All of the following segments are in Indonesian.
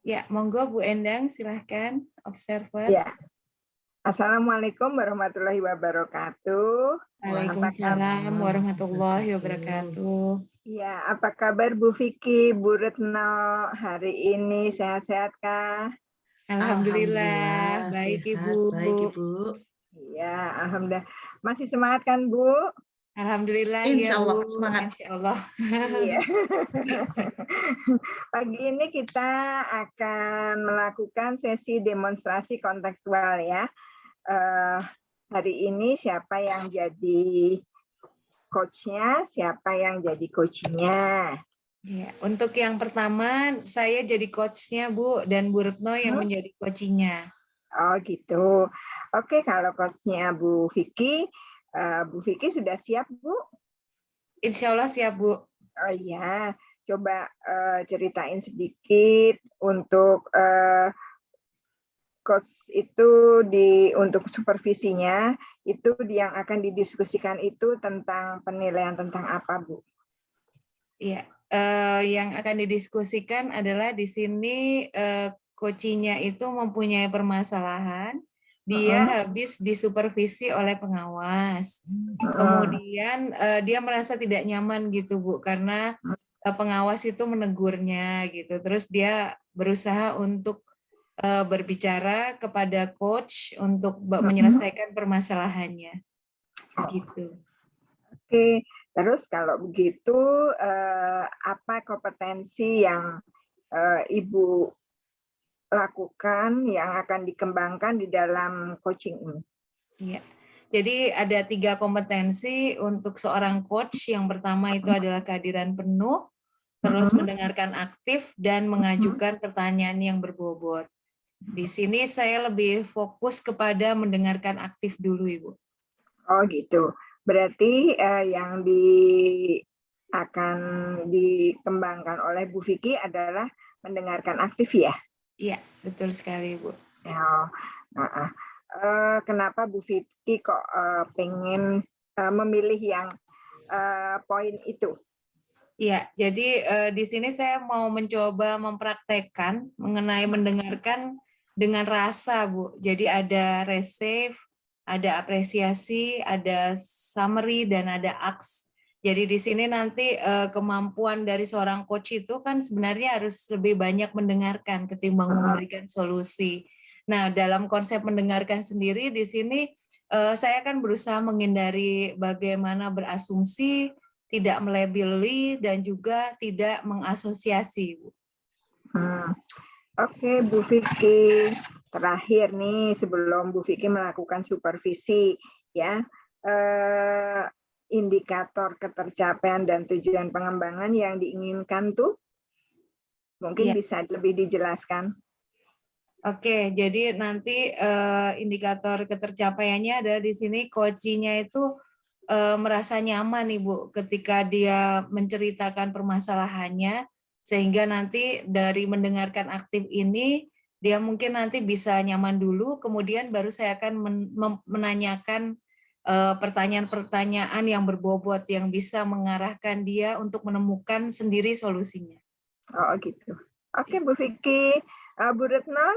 Ya, monggo Bu Endang, silahkan observer. Ya, Assalamualaikum warahmatullahi wabarakatuh. Apa kabar? Waalaikumsalam warahmatullahi wabarakatuh. Ya, apa kabar Bu Vicky, Bu Retno hari ini? Sehat-sehat kah? Alhamdulillah, baik sehat, Ibu. baik Ibu. Ya, alhamdulillah. Masih semangat kan Bu? Alhamdulillah ya Insya Allah, Bu, semangat. Insya Allah. Iya. Pagi ini kita akan melakukan sesi demonstrasi kontekstual ya. Hari ini siapa yang jadi coach-nya, siapa yang jadi coach-nya. Ya, untuk yang pertama, saya jadi coach-nya Bu, dan Bu Retno yang menjadi coaching-nya. Oh gitu. Oke, kalau coach-nya Bu Vicky sudah siap Bu? Insya Allah siap Bu. Oh iya, coba ceritain sedikit untuk coach itu untuk supervisinya, itu yang akan didiskusikan itu tentang penilaian tentang apa Bu? Iya, yang akan didiskusikan adalah di sini coaching-nya itu mempunyai permasalahan, dia habis disupervisi oleh pengawas. Kemudian dia merasa tidak nyaman gitu Bu, karena pengawas itu menegurnya gitu. Terus dia berusaha untuk berbicara kepada coach untuk menyelesaikan permasalahannya. Begitu. Oke, terus kalau begitu apa kompetensi yang Ibu lakukan yang akan dikembangkan di dalam coaching ini? Iya. Jadi ada 3 kompetensi untuk seorang coach. Yang pertama itu adalah kehadiran penuh, terus mendengarkan aktif, dan mengajukan pertanyaan yang berbobot. Di sini saya lebih fokus kepada mendengarkan aktif dulu, Ibu. Oh gitu. Berarti yang akan dikembangkan oleh Bu Vicky adalah mendengarkan aktif ya? Iya, betul sekali, Bu. Oh, kenapa Bu Vicky kok pengen memilih yang poin itu? Iya, jadi di sini saya mau mencoba mempraktekkan mengenai mendengarkan dengan rasa, Bu. Jadi ada receive, ada apresiasi, ada summary, dan ada acts. Jadi di sini nanti kemampuan dari seorang coach itu kan sebenarnya harus lebih banyak mendengarkan ketimbang memberikan solusi. Nah, dalam konsep mendengarkan sendiri di sini saya akan berusaha menghindari bagaimana berasumsi, tidak melabeli, dan juga tidak mengasosiasi. Oke, Bu Vicky. Terakhir nih, sebelum Bu Vicky melakukan supervisi, ya, indikator ketercapaian dan tujuan pengembangan yang diinginkan tuh, mungkin bisa lebih dijelaskan. Oke, jadi nanti indikator ketercapaiannya ada di sini coaching-nya itu merasa nyaman Ibu ketika dia menceritakan permasalahannya, sehingga nanti dari mendengarkan aktif ini dia mungkin nanti bisa nyaman dulu, kemudian baru saya akan menanyakan pertanyaan-pertanyaan yang berbobot yang bisa mengarahkan dia untuk menemukan sendiri solusinya. Oh gitu. Oke Bu Vicky, Bu Retno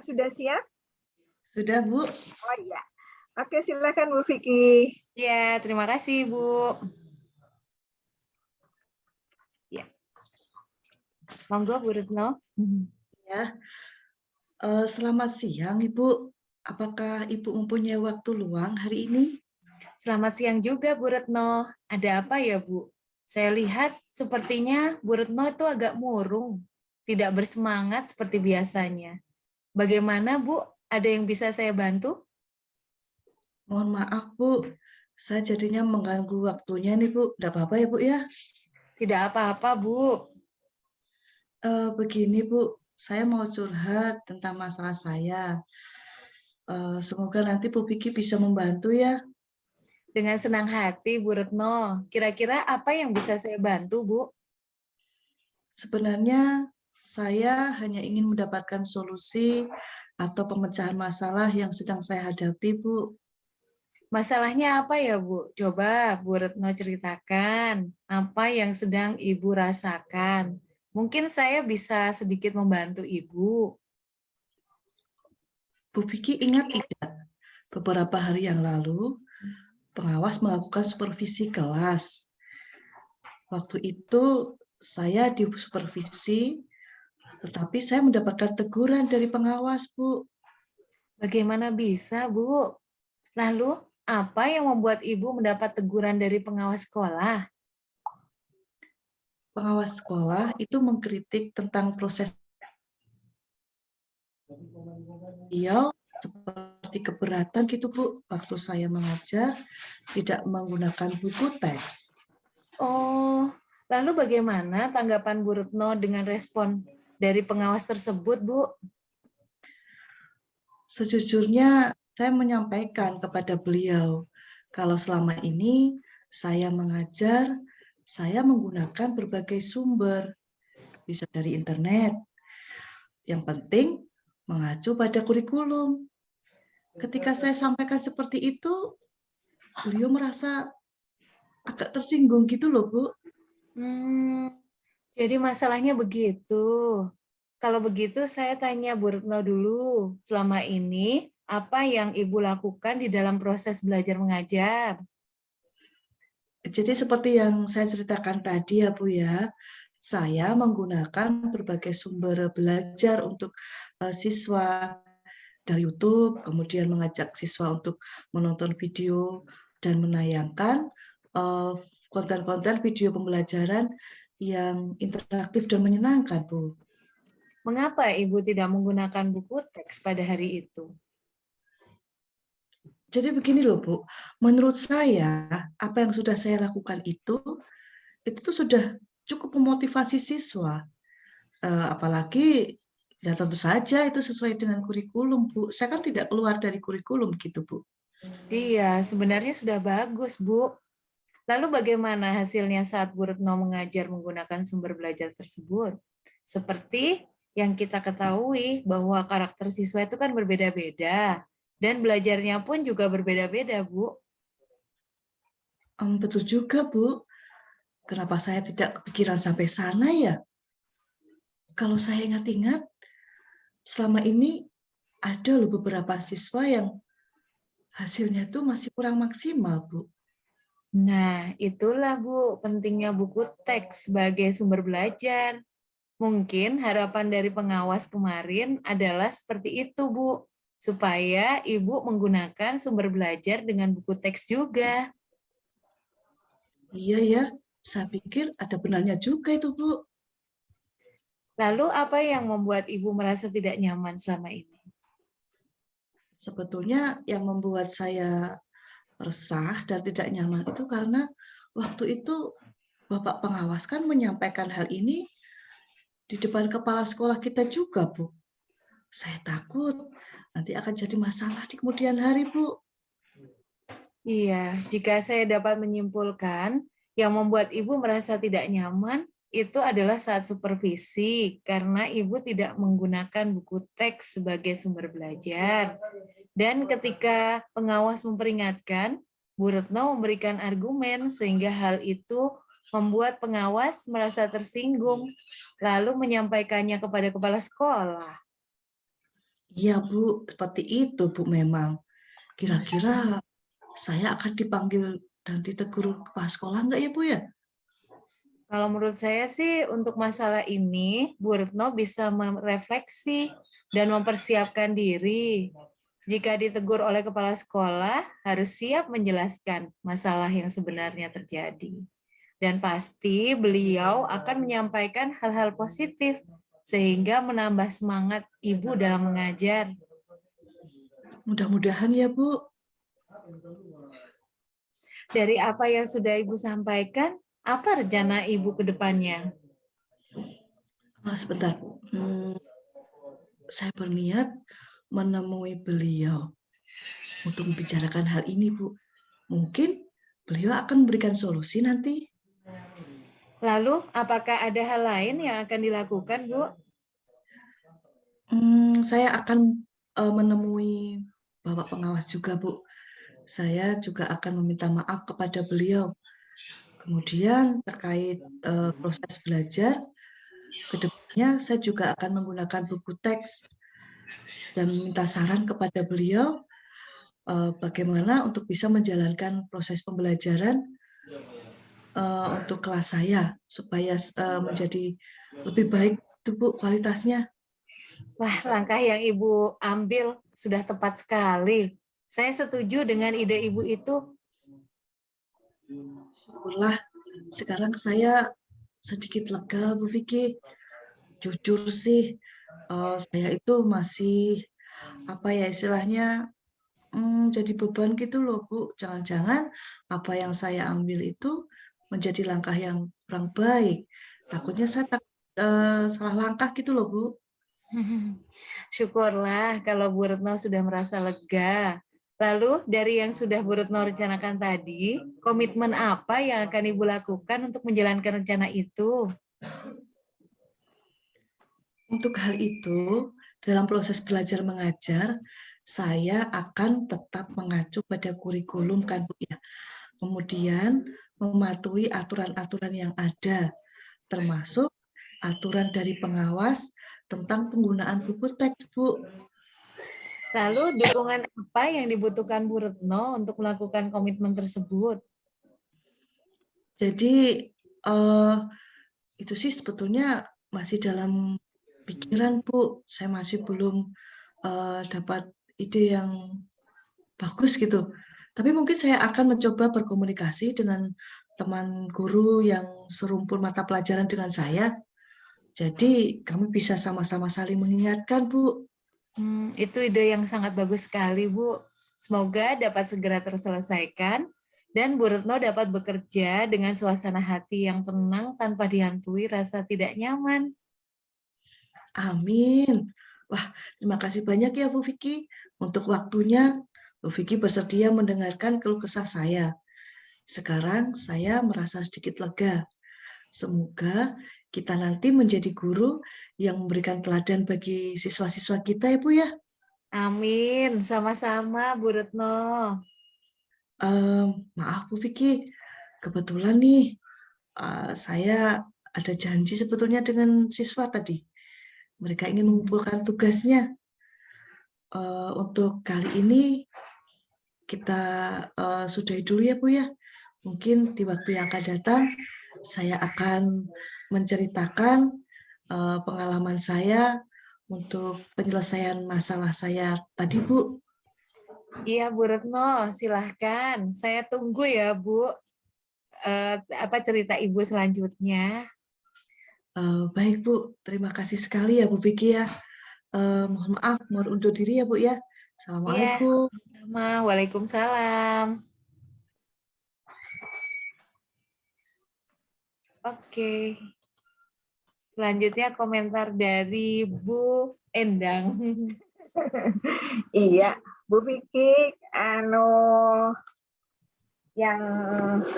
sudah siap? Sudah Bu. Oh iya. Oke, silakan Bu Vicky. Ya, terima kasih Bu. Ya. Monggo Bu Retno. Ya. Selamat siang Ibu. Apakah Ibu mempunyai waktu luang hari ini? Selamat siang juga Bu Retno. Ada apa ya Bu? Saya lihat sepertinya Bu Retno itu agak murung, tidak bersemangat seperti biasanya. Bagaimana Bu? Ada yang bisa saya bantu? Mohon maaf Bu, saya jadinya mengganggu waktunya nih Bu. Tidak apa-apa ya Bu ya? Tidak apa-apa Bu. Begini Bu, saya mau curhat tentang masalah saya. Semoga nanti Bu Vicky bisa membantu ya. Dengan senang hati Bu Retno. Kira-kira apa yang bisa saya bantu Bu? Sebenarnya saya hanya ingin mendapatkan solusi atau pemecahan masalah yang sedang saya hadapi Bu. Masalahnya apa ya Bu? Coba Bu Retno ceritakan apa yang sedang Ibu rasakan. Mungkin saya bisa sedikit membantu Ibu. Bu Vicky ingat tidak, beberapa hari yang lalu pengawas melakukan supervisi kelas. Waktu itu saya disupervisi, tetapi saya mendapatkan teguran dari pengawas, Bu. Bagaimana bisa, Bu? Lalu, apa yang membuat Ibu mendapat teguran dari pengawas sekolah? Pengawas sekolah itu mengkritik tentang proses beliau seperti keberatan gitu, Bu, waktu saya mengajar tidak menggunakan buku teks. Oh, lalu bagaimana tanggapan Bu Retno dengan respon dari pengawas tersebut, Bu? Sejujurnya, saya menyampaikan kepada beliau kalau selama ini saya mengajar, saya menggunakan berbagai sumber, bisa dari internet. Yang penting mengacu pada kurikulum. Ketika saya sampaikan seperti itu, beliau merasa agak tersinggung gitu loh, Bu. Jadi masalahnya begitu. Kalau begitu saya tanya Bu Retno dulu, selama ini apa yang Ibu lakukan di dalam proses belajar mengajar? Jadi seperti yang saya ceritakan tadi ya, Bu ya, saya menggunakan berbagai sumber belajar untuk siswa dari YouTube, kemudian mengajak siswa untuk menonton video dan menayangkan konten-konten video pembelajaran yang interaktif dan menyenangkan, Bu. Mengapa Ibu tidak menggunakan buku teks pada hari itu? Jadi begini loh, Bu, menurut saya apa yang sudah saya lakukan itu tuh sudah cukup memotivasi siswa. Apalagi ya tentu saja itu sesuai dengan kurikulum, Bu. Saya kan tidak keluar dari kurikulum gitu, Bu. Iya, sebenarnya sudah bagus, Bu. Lalu bagaimana hasilnya saat Bu Retno mengajar menggunakan sumber belajar tersebut? Seperti yang kita ketahui bahwa karakter siswa itu kan berbeda-beda dan belajarnya pun juga berbeda-beda, Bu. Betul juga, Bu. Kenapa saya tidak kepikiran sampai sana ya? Kalau saya ingat-ingat, selama ini ada loh beberapa siswa yang hasilnya tuh masih kurang maksimal, Bu. Nah, itulah Bu, pentingnya buku teks sebagai sumber belajar. Mungkin harapan dari pengawas kemarin adalah seperti itu, Bu, supaya Ibu menggunakan sumber belajar dengan buku teks juga. Iya ya, saya pikir ada benarnya juga itu, Bu. Lalu apa yang membuat Ibu merasa tidak nyaman selama ini? Sebetulnya yang membuat saya resah dan tidak nyaman itu karena waktu itu Bapak pengawas kan menyampaikan hal ini di depan kepala sekolah kita juga, Bu. Saya takut nanti akan jadi masalah di kemudian hari, Bu. Iya, jika saya dapat menyimpulkan, yang membuat Ibu merasa tidak nyaman itu adalah saat supervisi, karena Ibu tidak menggunakan buku teks sebagai sumber belajar. Dan ketika pengawas memperingatkan, Bu Retno memberikan argumen sehingga hal itu membuat pengawas merasa tersinggung, lalu menyampaikannya kepada kepala sekolah. Iya, Bu, seperti itu, Bu, memang. Kira-kira saya akan dipanggil dan ditegur kepala sekolah enggak ya, Bu, ya? Kalau menurut saya sih untuk masalah ini, Bu Retno bisa merefleksi dan mempersiapkan diri. Jika ditegur oleh kepala sekolah, harus siap menjelaskan masalah yang sebenarnya terjadi. Dan pasti beliau akan menyampaikan hal-hal positif sehingga menambah semangat Ibu dalam mengajar. Mudah-mudahan ya, Bu. Dari apa yang sudah Ibu sampaikan, apa rencana Ibu ke depannya? Sebentar. Saya berniat menemui beliau untuk membicarakan hal ini, Bu. Mungkin beliau akan memberikan solusi nanti. Lalu, apakah ada hal lain yang akan dilakukan, Bu? Saya akan menemui Bapak pengawas juga, Bu. Saya juga akan meminta maaf kepada beliau. Kemudian terkait proses belajar, Kedepannya saya juga akan menggunakan buku teks dan meminta saran kepada beliau bagaimana untuk bisa menjalankan proses pembelajaran untuk kelas saya supaya menjadi lebih baik itu Bu kualitasnya. Wah, langkah yang Ibu ambil sudah tepat sekali. Saya setuju dengan ide Ibu itu. Syukurlah sekarang saya sedikit lega Bu Vicky. Jujur sih saya itu masih apa ya istilahnya jadi beban gitu loh Bu. Jangan-jangan apa yang saya ambil itu menjadi langkah yang kurang baik. Takutnya saya salah langkah gitu loh Bu. Syukurlah kalau Bu Retno sudah merasa lega. Lalu dari yang sudah Bu Retno rencanakan tadi, komitmen apa yang akan Ibu lakukan untuk menjalankan rencana itu? Untuk hal itu, dalam proses belajar mengajar, saya akan tetap mengacu pada kurikulum kan Bu ya. Kemudian mematuhi aturan-aturan yang ada, termasuk aturan dari pengawas tentang penggunaan buku teks Bu. Lalu dukungan apa yang dibutuhkan Bu Retno untuk melakukan komitmen tersebut? Jadi itu sih sebetulnya masih dalam pikiran Bu. Saya masih belum dapat ide yang bagus gitu. Tapi mungkin saya akan mencoba berkomunikasi dengan teman guru yang serumpun mata pelajaran dengan saya. Jadi kami bisa sama-sama saling mengingatkan, Bu. Itu ide yang sangat bagus sekali, Bu. Semoga dapat segera terselesaikan dan Bu Retno dapat bekerja dengan suasana hati yang tenang tanpa dihantui rasa tidak nyaman. Amin. Wah, terima kasih banyak ya Bu Vicky untuk waktunya. Bu Vicky bersedia mendengarkan keluh kesah saya. Sekarang saya merasa sedikit lega. Semoga kita nanti menjadi guru yang memberikan teladan bagi siswa-siswa kita ya Bu ya. Amin, sama-sama Bu Retno. Maaf Bu Vicky, kebetulan nih saya ada janji sebetulnya dengan siswa tadi. Mereka ingin mengumpulkan tugasnya. Untuk kali ini kita sudahi dulu ya Bu ya. Mungkin di waktu yang akan datang saya akan menceritakan pengalaman saya untuk penyelesaian masalah saya tadi Bu. Iya Bu Retno, silahkan. Saya tunggu ya Bu. Apa cerita Ibu selanjutnya? Baik Bu, terima kasih sekali ya Bu Vicky ya. Mohon maaf, mohon undur diri ya Bu ya. Iya, Assalamualaikum. sama. Waalaikumsalam. Oke. Selanjutnya komentar dari Bu Endang. Iya, Bu Vicky, yang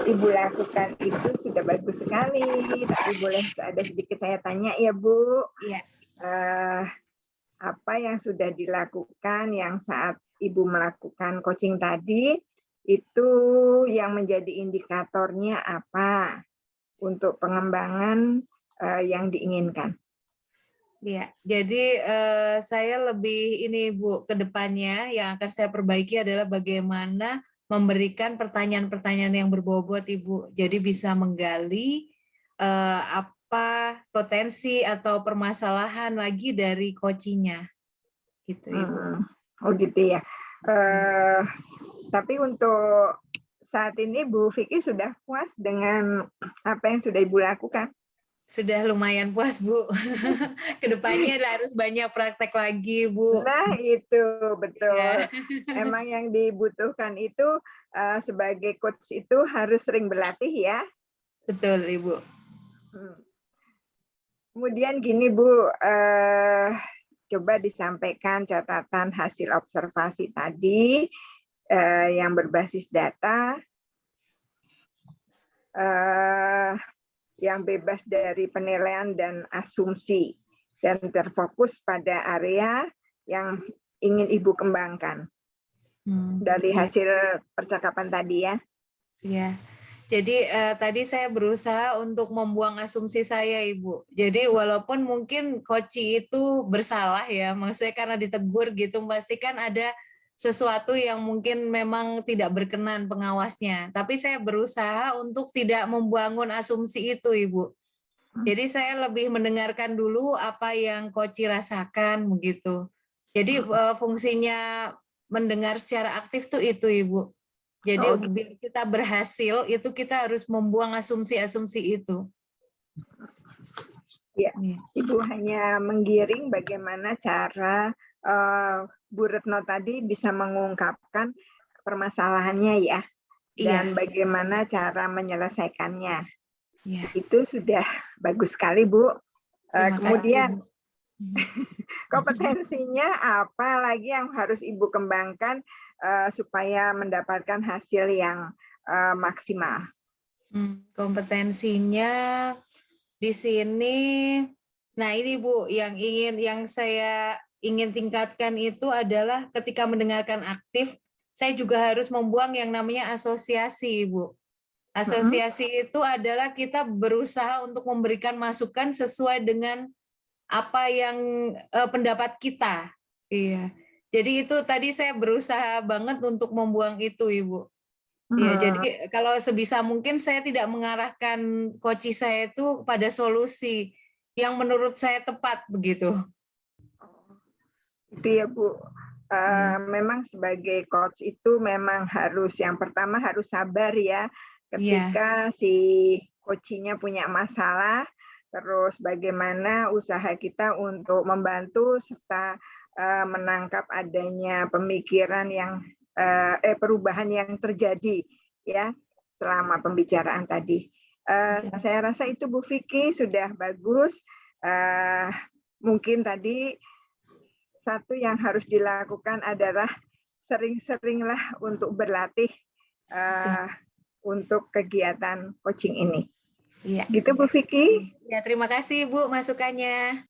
Ibu lakukan itu sudah bagus sekali. Tapi boleh ada sedikit saya tanya ya Bu, Iya. apa yang sudah dilakukan yang saat Ibu melakukan coaching tadi, itu yang menjadi indikatornya apa untuk pengembangan yang diinginkan? Iya, jadi saya lebih ini Bu, ke depannya yang akan saya perbaiki adalah bagaimana memberikan pertanyaan-pertanyaan yang berbobot Ibu. Jadi bisa menggali apa potensi atau permasalahan lagi dari coachingnya, gitu Ibu. Oh gitu ya. Tapi untuk saat ini Bu Vicky sudah puas dengan apa yang sudah Ibu lakukan? Sudah lumayan puas Bu. Kedepannya harus banyak praktek lagi Bu. Nah itu betul. Ya. Emang yang dibutuhkan itu sebagai coach itu harus sering berlatih ya. Betul Ibu. Kemudian gini Bu, coba disampaikan catatan hasil observasi tadi yang berbasis data, yang bebas dari penilaian dan asumsi, dan terfokus pada area yang ingin Ibu kembangkan dari hasil percakapan tadi ya. Iya. Jadi tadi saya berusaha untuk membuang asumsi saya, Ibu. Jadi walaupun mungkin koci itu bersalah ya, maksudnya karena ditegur gitu, pasti kan ada sesuatu yang mungkin memang tidak berkenan pengawasnya. Tapi saya berusaha untuk tidak membangun asumsi itu, Ibu. Jadi saya lebih mendengarkan dulu apa yang koci rasakan begitu. Jadi fungsinya mendengar secara aktif tuh itu, Ibu. Jadi Oh, biar kita berhasil itu kita harus membuang asumsi-asumsi itu. ya. Iya. Ibu hanya menggiring bagaimana cara Bu Retno tadi bisa mengungkapkan permasalahannya ya, Iya. dan bagaimana cara menyelesaikannya. Iya. Itu sudah bagus sekali, Bu. Terima Kemudian kasih, Bu. kompetensinya apa lagi yang harus Ibu kembangkan supaya mendapatkan hasil yang maksimal? Kompetensinya di sini, nah ini Bu, yang saya ingin tingkatkan itu adalah ketika mendengarkan aktif, saya juga harus membuang yang namanya asosiasi, Bu. Asosiasi itu adalah kita berusaha untuk memberikan masukan sesuai dengan apa yang pendapat kita. Iya. Jadi itu tadi saya berusaha banget untuk membuang itu, Ibu. Iya, jadi kalau sebisa mungkin saya tidak mengarahkan koci saya itu pada solusi yang menurut saya tepat begitu. Itu ya Bu. Memang sebagai coach itu memang harus yang pertama harus sabar ya ketika si coachnya punya masalah, terus bagaimana usaha kita untuk membantu serta menangkap adanya pemikiran yang perubahan yang terjadi ya selama pembicaraan tadi. Saya rasa itu Bu Vicky sudah bagus. Mungkin tadi satu yang harus dilakukan adalah sering-seringlah untuk berlatih untuk kegiatan coaching ini. Iya. Gitu Bu Vicky. Ya, terima kasih Bu masukannya.